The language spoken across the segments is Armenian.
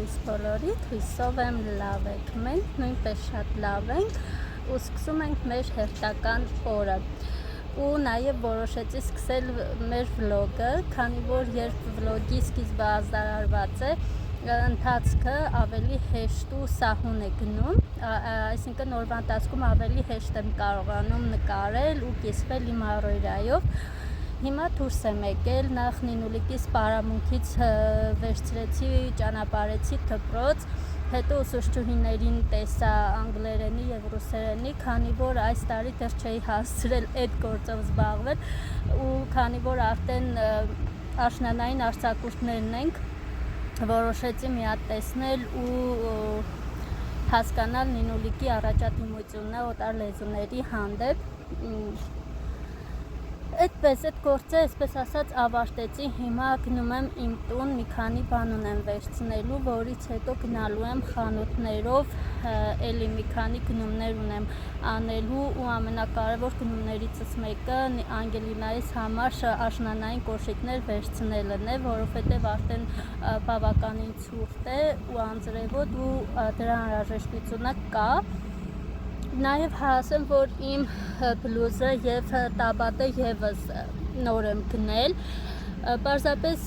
ձեզ բոլորիդ, հույսով եմ լավ եք, մենք նույնպես շատ լավ ենք ու սկսում ենք մեր հերթական օրը ու նաև որոշեցի սկսել մեր վլոգը, քանի որ երբ վլոգի սկիզբը ազդարարված է, ընթացքը ավելի հեշտ ու սահուն է գնում, այսինքն օրվա ընթացքում ավելի հեշտ եմ կարողանում նկարել ու կիսվել իմ առօրյայով։ Հիմա դուրս եմ եկել, նախ Նինուլիկիս պարամունքից վերցրեցի, ճանապարհեցի դպրոց, հետո ուսուցչուհիներին տեսա անգլերենի եւ ռուսերենի, քանի որ այս տարի դեռ չէի հասցրել այդ գործով զբաղվել ու քանի որ արդեն աշնանային արձակուրդներն ենք, որոշեցի մի հատ տեսնել ու հասկանալ Նինուլիկի առաջադիմությունը օտար լեզուների հանդեպ։ Այդպես այդ գործը, այսպես ասած, ավարտեցի, հիմա գնում եմ իմ տուն, մի քանի բան ունեմ վերցնելու, որից հետո գնալու եմ խանութներով, էլի մի քանի գնումներ ունեմ անելու ու ամենակարևոր գնումներիցս մեկը Անգելինայիս համար աշնանային կոշիկներ վերցնելն է, որովհետև արդեն բավականին ցուրտ է ու անձրևոտ ու դրա անհրաժեշտությունը կա։ Նաև հասել, որ իմ բլուզը և տաբատը ևս նոր եմ գնել, պարզապես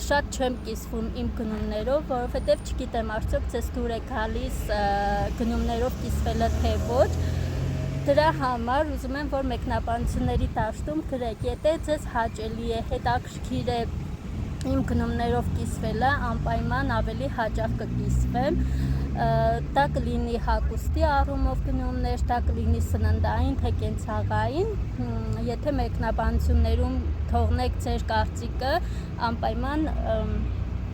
շատ չեմ կիսվում իմ գնումներով, որովհետև չգիտեմ արդյոք ձեզ դուր է գալիս գնումներով կիսվելը թե ոչ, դրա համար ուզում եմ, որ մեկնաբանությունների դաշտում գրեք, եթե ձեզ հաճելի է, հետաքրքիր է իմ գնումներով կիսվելը, անպայման ավելի հաճախ կկիսվեմ, դա կլինի հագուստի առումով գնումներ, դա կլինի սննդային, թե կենցաղային, եթե մեկնաբանություններում թողնեք ձեր կարծիքը, անպայման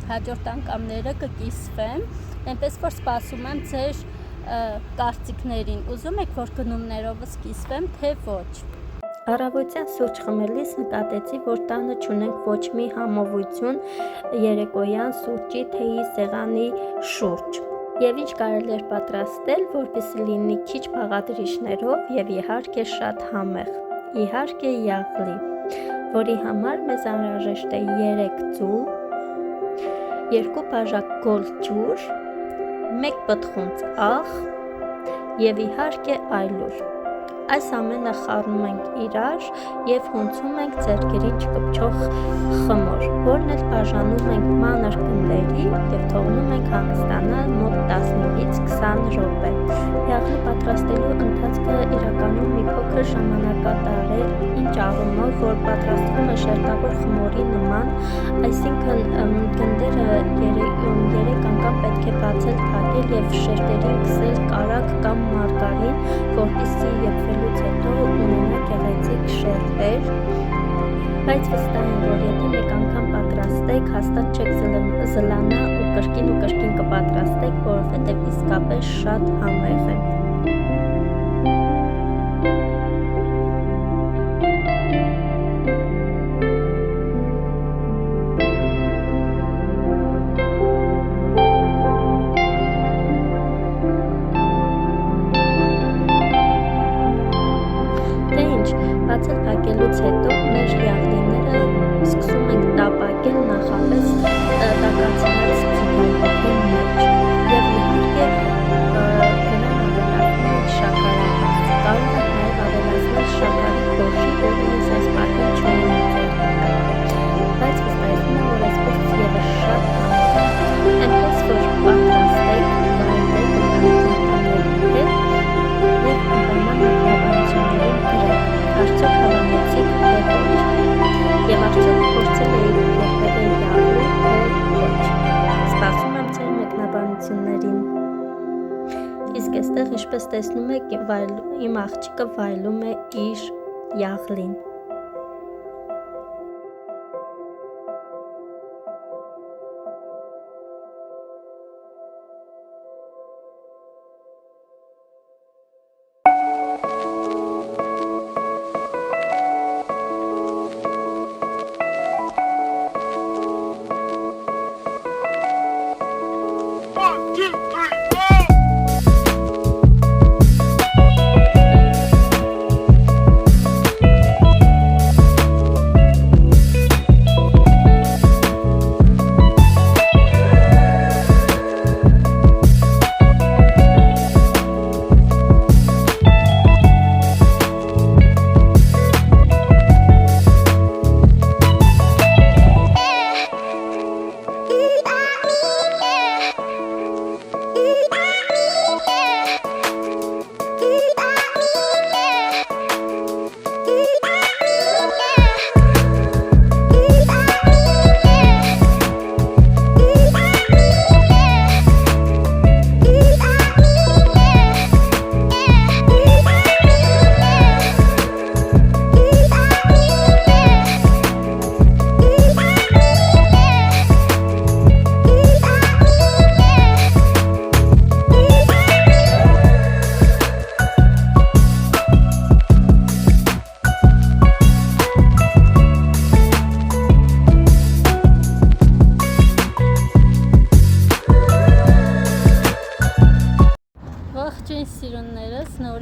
հաջորդ անգամները կկիսվեմ, այնպես որ սպասում եմ ձեր կարծիքներին, ուզում եք, որ գնումներովս կիսվեմ, թե ոչ։ Առավոտյան սուրճ խմելիս նկատեցի, որ տանը չունենք ոչ մի համովություն երեկոյան սուրճի թեյի սեղանի շուրջ և ինչ կարելի էր պատրաստել, որպեսզի լինի քիչ բաղադրիչներով և իհարկե շատ համեղ, իհարկե յաղլի, որի համար մեզ անհրաժեշտ է 3 ձու, 2 բաժակ գորգ ջուր, 1 պտխունց աղ և իհարկե այլուր։ Այս ամենը խառնում ենք իրար և հունցում ենք ձեռքերին չկպչող խմոր, որն էլ բաժանում ենք մանր գնդերի և թողնում ենք հանգստանալ մոտ 15-ից 20 րոպե։ Յաղլի պատրաստելու ընթացքը իրականում մի փոքր ժամանակատար է, ինչ առումով, որ պատրաստվում է շերտավոր խմորի նման, այսինքն գնդերը 3 անգամ պետք է բացել, փակել և շերտերին քսել կարագ կամ մարգարին, որպեսզի եփվելուց հետո ունենա գեղեցիկ շերտեր, բայց վստահ եմ, որ եթե մեկ անգամ պատրաստեք, հաստատ չեք զլանա ու կրկին կպատրաստեք, որովհետև իսկապես շատ համեղ է։ Բացել փակելուց հետո մեր յաղլիները սկսում ենք տապակել նախապես տակացնած ձիգարների մեջ և իհարկե դրան ավելացնում ենք շաքարահաց, կարող եք նաև ավելացնել շաքարի փոշի, որը ես այս պահին չունեմ ձեռքբերում, բայց վստահեցնում եմ, որ այսպես ևս շատ համեղ է, այնպես որ պատրաստեք, վայելեք ընտանիքի հետ և անպայման մեկնաբանություններին գրեք, արդյոք հավանեցիք թե ոչ, և արդյոք փորձել էիք երբևէ յաղլի թե ոչ, սպասում եմ ձեր մեկնաբանություններին։ Իսկ այստեղ, ինչպես տեսնում եք, իմ աղջիկը վայելում է իր յաղլին։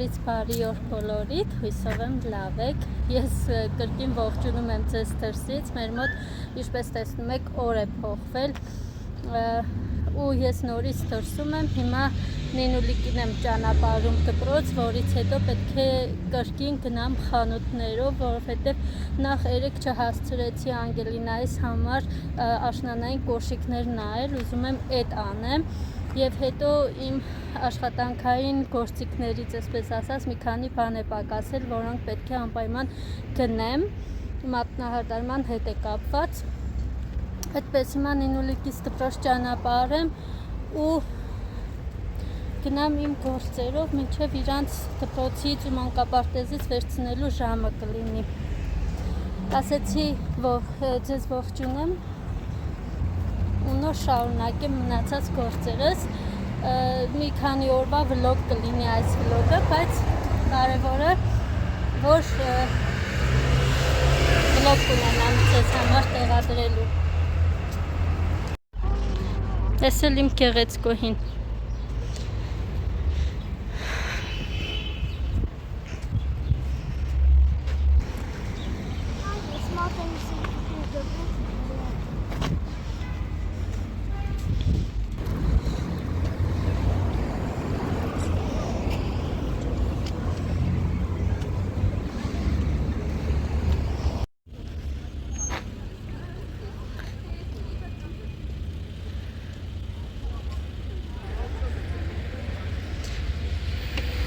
նորից բարի օր բոլորիդ, հույսով եմ լավ եք, ես կրկին ողջունում եմ ձեզ դրսից, մեր մոտ ինչպես տեսնում եք օր է փոխվել ու ես նորից դրսում եմ, հիմա Նինուլիկին եմ ճանապարհում դպրոց, որից հետո պետք է կրկին գնամ խանութներով, որովհետև նախ երեկ չհասցրեցի Անգելինայիս համար աշնանային կոշիկներ նայել, ուզում եմ այդ անեմ եւ հետո իմ աշխատանքային գործիքներից, այսպես ասած, մի քանի բան է պակասել, որոնք պետք է անպայման գնեմ, մատնահարդարման հետ է կապված։ Այդպես հիմա Նինուլիկից դպրոց ճանապարհեմ ու գնամ իմ գործերով, մինչև իրանց դպրոցից ու մանկապարտեզից վերցնելու ժամը կլինի։ Ասեցի, որ ձեզ ողջունեմ ու նոր շարունակեմ մնացած գործերս, մի քանի օրվա վլոգ կլինի այս վլոգը, բայց կարևորը, որ վլոգ կունենամ ձեզ համար տեղադրելու։ Ես էլ իմ գեղեցկուհին։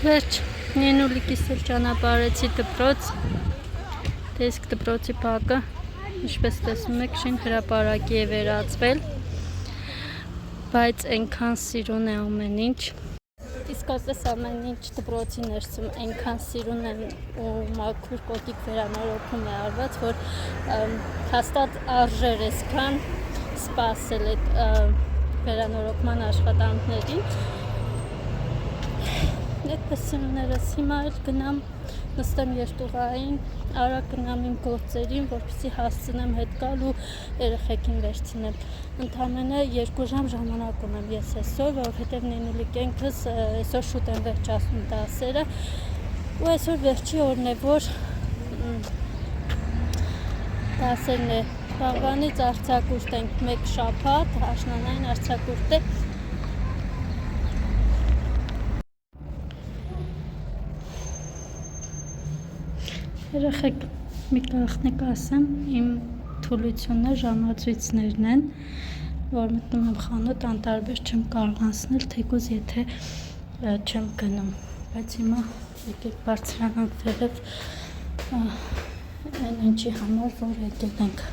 Վերջ, Նինուլիկիս էլ ճանապարհեցի դպրոց, տեսք դպրոցի բակը, ինչպես տեսնում եք, շին հրապարակի է վերածվել, բայց այնքան սիրուն է ամեն ինչ, իսկ ասես ամեն ինչ դպրոցի ներսում այնքան սիրուն է ու մաքուր կոտիկ վերանորոգում է արված, որ հաստատ արժեր այսքան սպասել այդ վերանորոգման աշխատանքներին։ Այդպես սիրուներս, հիմա էլ գնամ նստեմ երթուղային, արագ գնամ իմ գործերին, որպեսզի հասցնեմ հետ գալ ու երեխեքին վերցնեմ։ Ընդամենը 2 ժամ ժամանակ ունեմ ես այսօր, որովհետև Նինուլիկենքս այսօր շուտ են վերջացնում դասերը ու այսօր վերջի օրն է, որ դասերն է։ Վաղվանից արձակուրդ ենք 1 շաբաթ, աշնանային արձակուրդ է։ Երեխեք, մի գաղտնիք ասեմ, իմ թուլությունը ժամացույցներն են, որ մտնում եմ խանութ, անտարբեր չեմ կարող անցնել, թեկուզ եթե չեմ գնում, բայց հիմա եկեք բարձրանանք վերև այն ինչի համար, որ եկել ենք։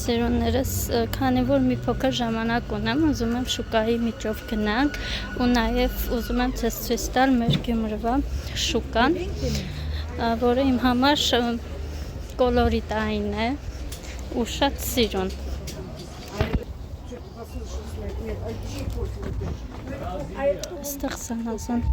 Սիրուններս, քանի որ մի փոքր ժամանակ ունեմ, ուզում եմ շուկայի միջով գնանք ու նաև ուզում եմ ցույց տալ մեր Գյումրվա շուկան, որը իմ համար կոլորիտային է ու շատ սիրուն։ Այստեղ սանազան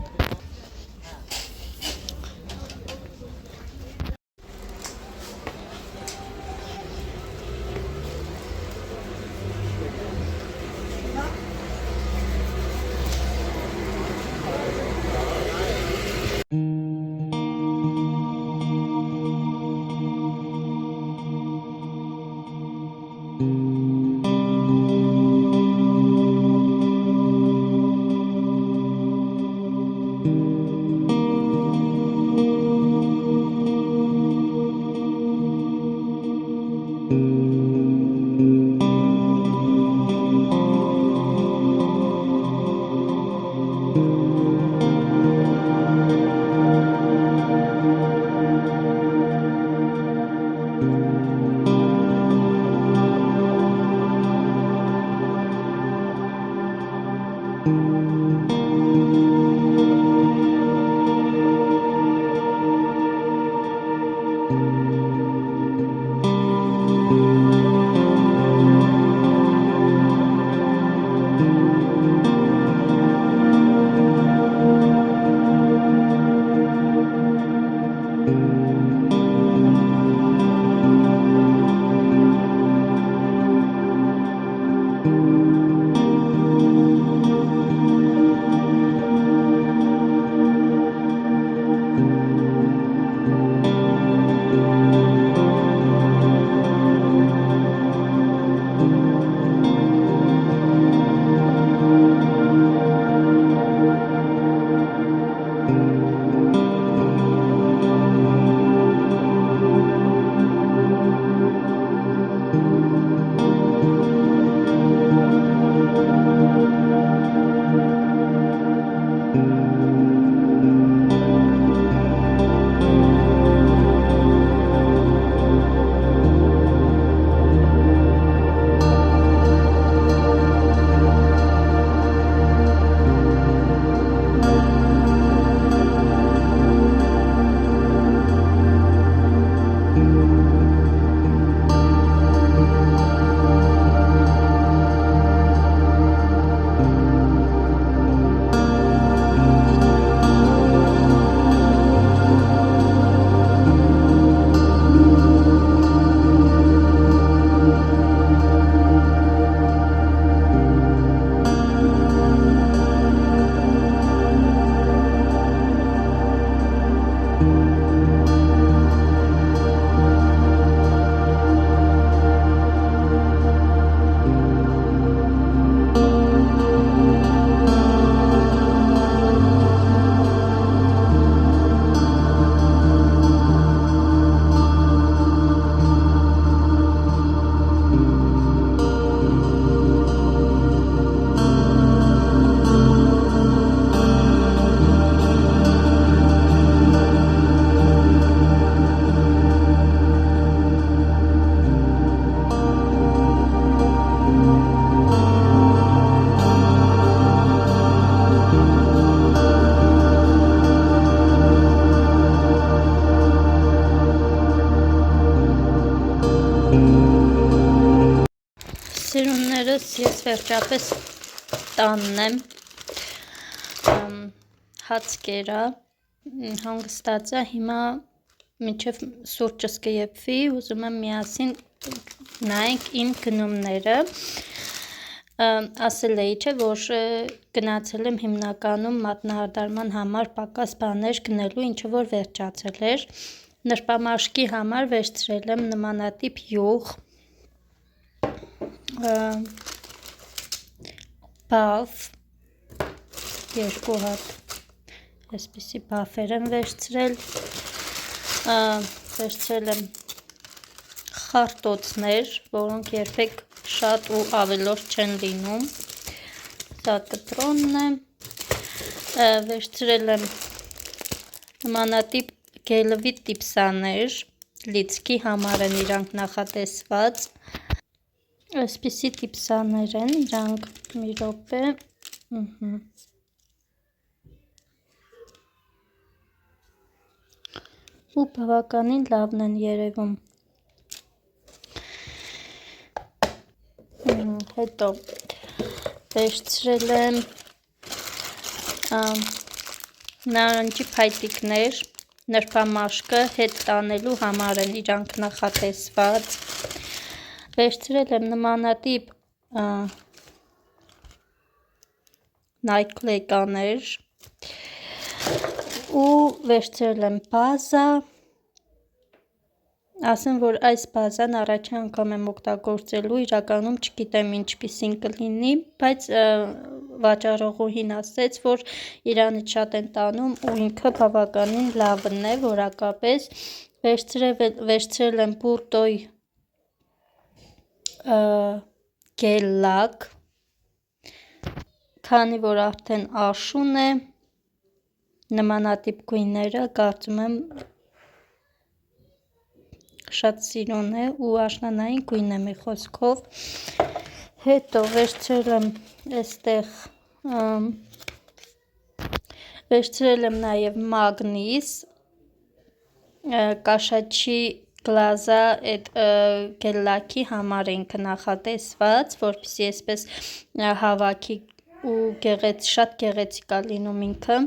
Ես վերջապես տանն եմ, հաց կերա, հանգստած է, հիմա մինչև սուրճս կեփվի, ուզում եմ միասին նայենք իմ գնումները, ասել էի չէ, որ գնացել եմ հիմնականում մատնահարդարման համար պակաս բաներ գնելու, ինչը որ վերջացել էր, նրբամաշկի համար վերցրել եմ նմանատիպ յուղ, բավ, 2 հատ այսպիսի բաֆեր եմ վերցրել, վերցրել եմ խարտոցներ, որոնք երբեք շատ ու ավելորդ չեն լինում, սա կտրոնն է, վերցրել եմ նմանատիպ գելվի տիպսաներ, լիցքի համար են իրանք նախատեսված, այսպիսի տիպսաներ են իրանք, մի րոպե, ու բավականին լավն են երևում, հետո վերցրել եմ նարնջի փայտիկներ, նրբամաշկը հետ տանելու համար են իրանք նախատեսված, վերցրել եմ նմանատիպ նայկլեկաներ ու վերցրել եմ բազա, ասեմ, որ այս բազան առաջին անգամ եմ օգտագործելու, իրականում չգիտեմ ինչպիսին կլինի, բայց վաճառողուհին ասեց, որ իրանից շատ են տանում ու ինքը բավականին լավն է, որակապես, վերցրել եմ բուրտոյ գել լակ, քանի որ արդեն աշուն է, նմանատիպ գույները կարծում եմ շատ սիրուն է ու աշնանային գույն է մի խոսքով, հետո վերցրել եմ այստեղ, վերցրել եմ նաև մագնիս, կաշաչի գլազա այդ գելլակի համար է ինքը նախատեսված, որպեսզի այսպես հավաքի ու շատ գեղեցիկ է լինում ինքը,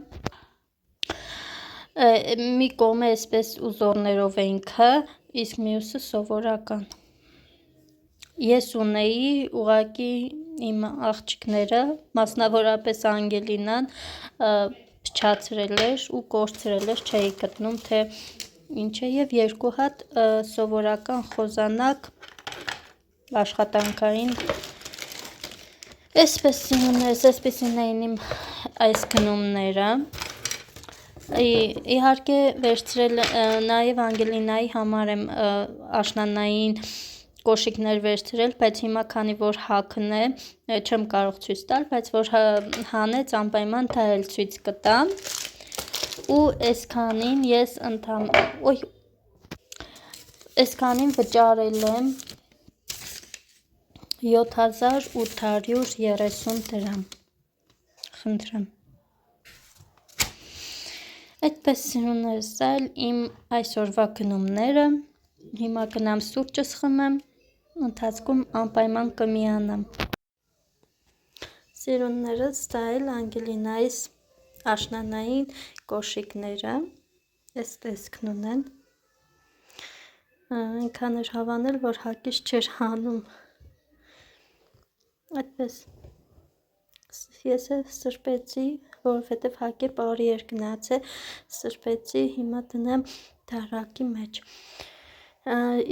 մի կողմը այսպես ուզորներով է ինքը, իսկ մյուսը սովորական, ես ունեի ուղղակի իմ աղջիկները, մասնավորապես Անգելինան փչացրել էր ու կորցրել էր, չէի գտնում թե ինչ է և 2 հատ սովորական խոզանակ աշխատանքային, այսպեսին էին իմ այս գնումները, իհարկե վերցրել նաև Անգելինայի համար եմ աշնանային կոշիկներ վերցրել, բայց հիմա քանի որ հագն է, չեմ կարող ցույց տալ, բայց որ հանեց անպայման դա էլ ցույց կտամ, ու այսքանին ես այսքանին վճարել եմ 7830 դրամ, խնդրեմ, այդպես սիրուններս այլ իմ այսօրվա գնումները, հիմա գնամ սուրճս խմեմ, ընթացքում անպայման կմիանամ, սիրուններս այլ Անգելինայիս աշնանային կոշիկները, այս տեսքն ունեն, այնքան էր հավանել, որ հակից չէր հանում, այդպես, ես սրբեցի, որովհետև հակի բարի էր գնացել, սրբեցի, հիմա դնեմ դարակի մեջ,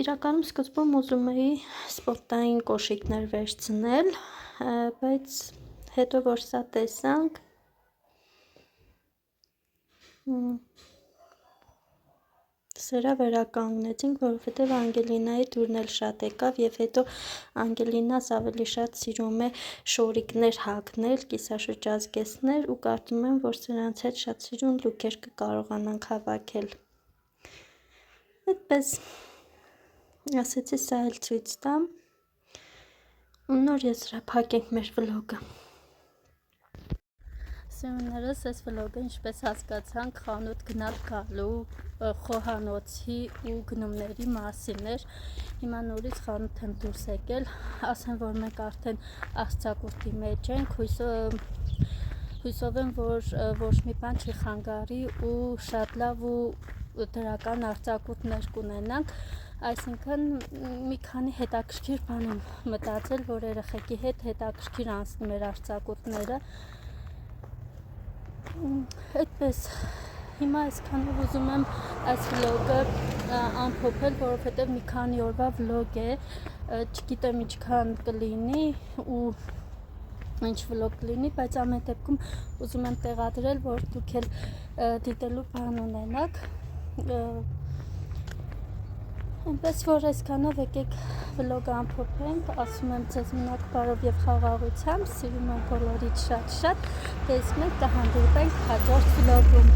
իրականում սկզբում ուզում էի սպորտային կոշիկներ վերցնել, բայց հետո որ սա տեսանք, սրա վերականգնեցինք, որովհետև Անգելինայի դուրն էլ շատ եկավ և հետո Անգելինաս ավելի շատ սիրում է շորիկներ հագնել, կիսաշրջազգեստներ ու կարծում եմ, որ սրանց հետ շատ սիրուն լուքեր կկարողանանք հավաքել, այդպես, ասեցի սա էլ ցույց տամ ու նոր եզրափակենք մեր վլոգը, Սիրուններս, այս վլոգը ինչպես հասկացանք խանութ գնալ գալու խոհանոցի ու գնումների մասին էր։ Հիմա նորից խանութ եմ դուրս եկել, ասեմ, որ մենք արդեն աղցակուրդի մեջ ենք, հույսով եմ, որ ոչ մի բան չի խանգարի ու շատ լավ ու դրական արձակուրդներ կունենանք, այսինքն մի քանի հետաքրքիր բան եմ մտածել, որ երեխեքի հետ հետաքրքիր անցնի մեր արձակուրդները։ Այդպես, հիմա այսքանով ուզում եմ այս վլոգը ամփոփել, որովհետև մի քանի օրվա վլոգ է, չգիտեմ ինչքան կլինի ու ինչ վլոգ կլինի, բայց ամեն դեպքում ուզում եմ տեղադրել, որ դուք էլ դիտելու բան ունենաք։ Այնպես որ այսքանով եկեք վլոգը ամփոփենք, ասում եմ ձեզ մնաք բարով եւ խաղաղությամբ, սիրում եմ բոլորիդ շատ, տեսք մենք կհանդիպենք հաջորդ վլոգում։